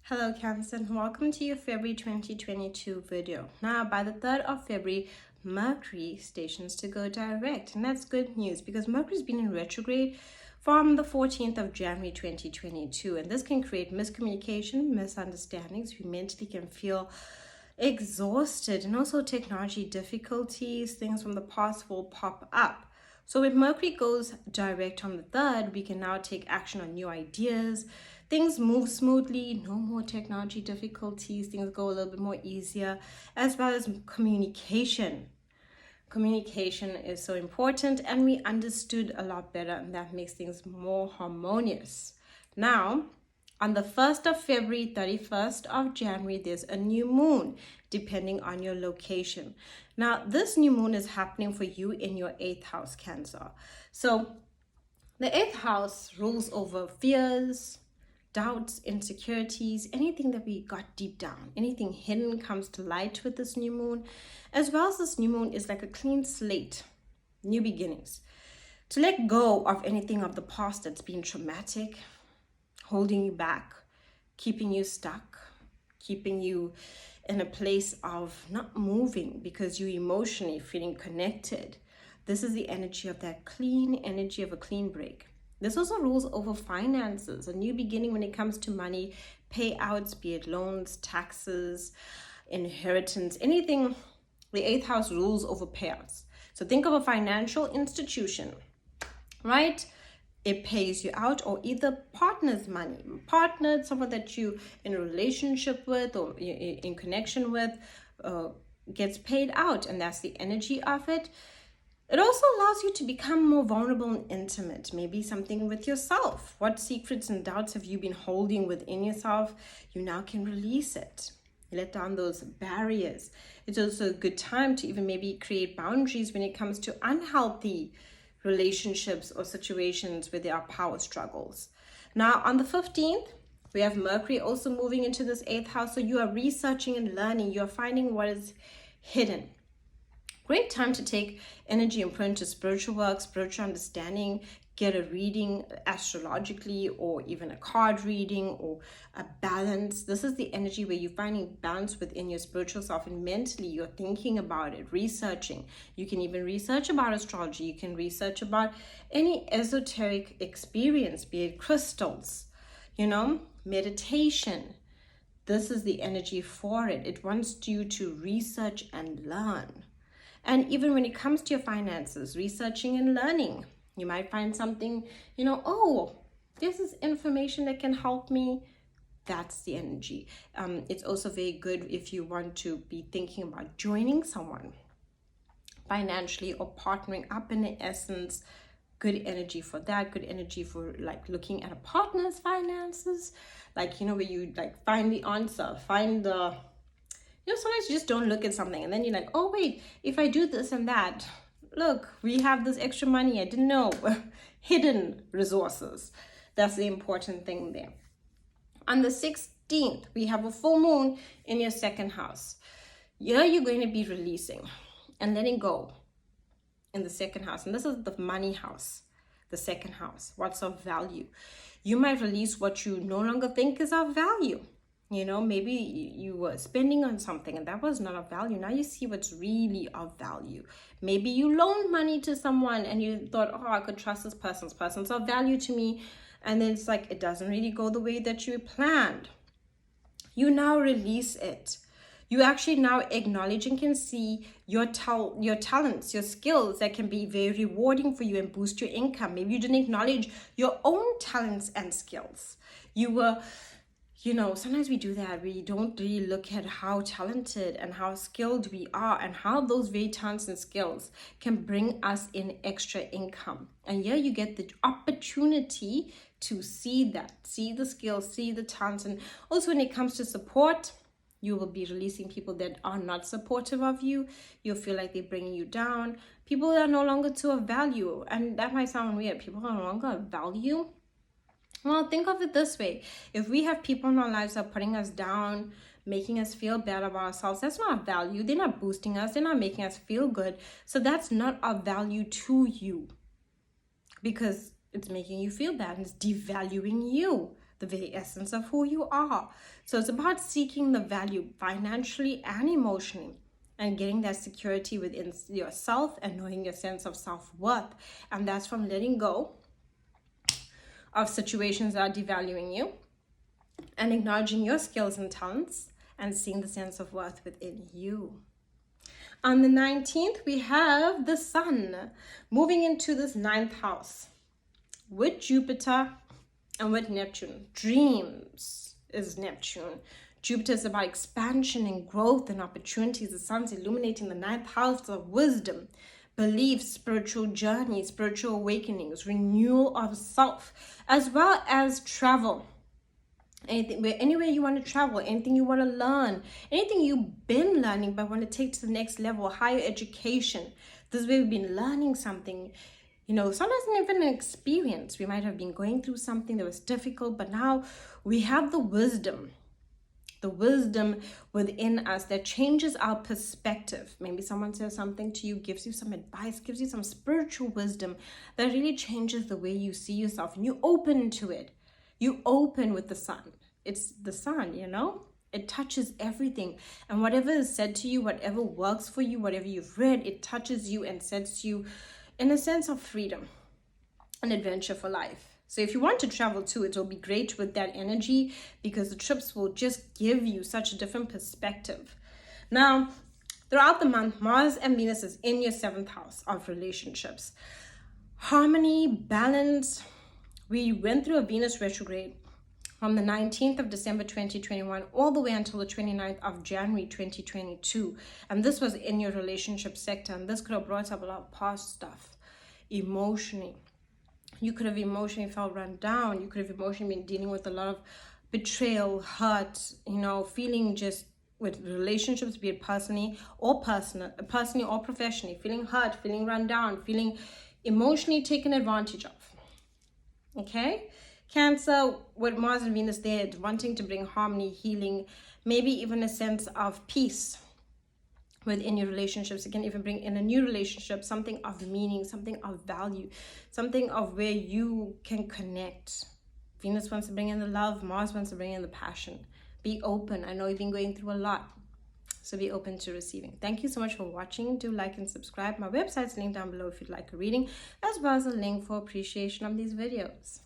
Hello Cancer, and welcome to your February 2022 video. Now, by the 3rd of February, Mercury stations to go direct, and that's good news because Mercury's been in retrograde from the 14th of January 2022, and this can create miscommunication, misunderstandings. We mentally can feel exhausted, and also technology difficulties, things from the past will pop up. So when Mercury goes direct on the 3rd, we can now take action on new ideas. Things move smoothly, no more technology difficulties, things go a little bit more easier, as well as communication. Communication is so important, and we understood a lot better, and that makes things more harmonious. Now, on the 1st of February, 31st of January, there's a new moon, depending on your location. Now, this new moon is happening for you in your 8th house, Cancer. So, the 8th house rules over fears, doubts, insecurities, anything that we got deep down, anything hidden comes to light with this new moon. As well as this new moon is like a clean slate, new beginnings. To let go of anything of the past that's been traumatic, holding you back, keeping you stuck, keeping you in a place of not moving because you're emotionally feeling connected. This is the energy of that clean energy of a clean break. This also rules over finances, a new beginning when it comes to money, payouts, be it loans, taxes, inheritance, anything. The 8th house rules over payouts. So think of a financial institution, right? It pays you out, or either partner's money, partner, someone that you in a relationship with or in connection with, gets paid out, and that's the energy of it. It also allows you to become more vulnerable and intimate, maybe something with yourself. What secrets and doubts have you been holding within yourself? You now can release it. Let down those barriers. It's also a good time to even maybe create boundaries when it comes to unhealthy relationships or situations where there are power struggles. Now, on the 15th, we have Mercury also moving into this 8th house. So you are researching and learning. You're finding what is hidden. Great time to take energy and put into spiritual work, spiritual understanding, get a reading astrologically, or even a card reading, or a balance. This is the energy where you're finding balance within your spiritual self, and mentally you're thinking about it, researching. You can even research about astrology. You can research about any esoteric experience, be it crystals, meditation. This is the energy for it. It wants you to research and learn. And even when it comes to your finances, researching and learning, you might find something, this is information that can help me. That's the energy. It's also very good if you want to be thinking about joining someone financially or partnering up in the essence. Good energy for that. Good energy for like looking at a partner's finances. Where you find the answer, find the... sometimes you just don't look at something and then you're like, oh wait, if I do this and that, look, we have this extra money, I didn't know. Hidden resources. That's the important thing there. On the 16th, we have a full moon in your 2nd house. You're going to be releasing and letting go in the 2nd house. And this is the money house, the 2nd house. What's of value? You might release what you no longer think is of value. Maybe you were spending on something and that was not of value. Now you see what's really of value. Maybe you loaned money to someone and you thought, oh, I could trust this person's of value to me. And then it's like, it doesn't really go the way that you planned. You now release it. You actually now acknowledge and can see your talents, your skills that can be very rewarding for you and boost your income. Maybe you didn't acknowledge your own talents and skills. You were... sometimes we do that. We don't really look at how talented and how skilled we are and how those very talents and skills can bring us in extra income. And you get the opportunity to see that, see the skills, see the talents. And also when it comes to support, you will be releasing people that are not supportive of you. You'll feel like they're bringing you down. People that are no longer to of value. And that might sound weird. People are no longer of value. Well, think of it this way. If we have people in our lives that are putting us down, making us feel bad about ourselves, that's not of value. They're not boosting us. They're not making us feel good. So that's not of value to you because it's making you feel bad and it's devaluing you. the very essence of who you are. So it's about seeking the value financially and emotionally, and getting that security within yourself and knowing your sense of self-worth. And that's from letting go of situations that are devaluing you and acknowledging your skills and talents and seeing the sense of worth within you. On the 19th, we have the sun moving into this 9th house with Jupiter and with Neptune. Dreams is Neptune. Jupiter is about expansion and growth and opportunities. The sun's illuminating the 9th house of wisdom, beliefs, spiritual journeys, spiritual awakenings, renewal of self, as well as travel. Anywhere you want to travel, anything you want to learn, anything you've been learning but want to take to the next level, higher education. This is where we've been learning something. Sometimes even an experience. We might have been going through something that was difficult, but now we have the wisdom within us that changes our perspective. Maybe someone says something to you, gives you some advice, gives you some spiritual wisdom that really changes the way you see yourself, and you open to it. You open with the sun. It's the sun, it touches everything. And whatever is said to you, whatever works for you, whatever you've read, it touches you and sets you in a sense of freedom, an adventure for life. So if you want to travel too, it will be great with that energy, because the trips will just give you such a different perspective. Now, throughout the month, Mars and Venus is in your 7th house of relationships. Harmony, balance. We went through a Venus retrograde from the 19th of December 2021 all the way until the 29th of January 2022. And this was in your relationship sector. And this could have brought up a lot of past stuff emotionally. You could have emotionally felt run down. You could have emotionally been dealing with a lot of betrayal, hurt, feeling just with relationships, be it personally or professionally, feeling hurt, feeling run down, feeling emotionally taken advantage of. Okay? Cancer, with Mars and Venus there, wanting to bring harmony, healing, maybe even a sense of peace within your relationships. It can even bring in a new relationship, something of meaning, something of value, something of where you can connect. Venus wants to bring in the love, Mars wants to bring in the passion. Be open. I know you've been going through a lot, so be open to receiving. Thank you so much for watching. Do like and subscribe. My website's linked down below if you'd like a reading, as well as a link for appreciation of these videos.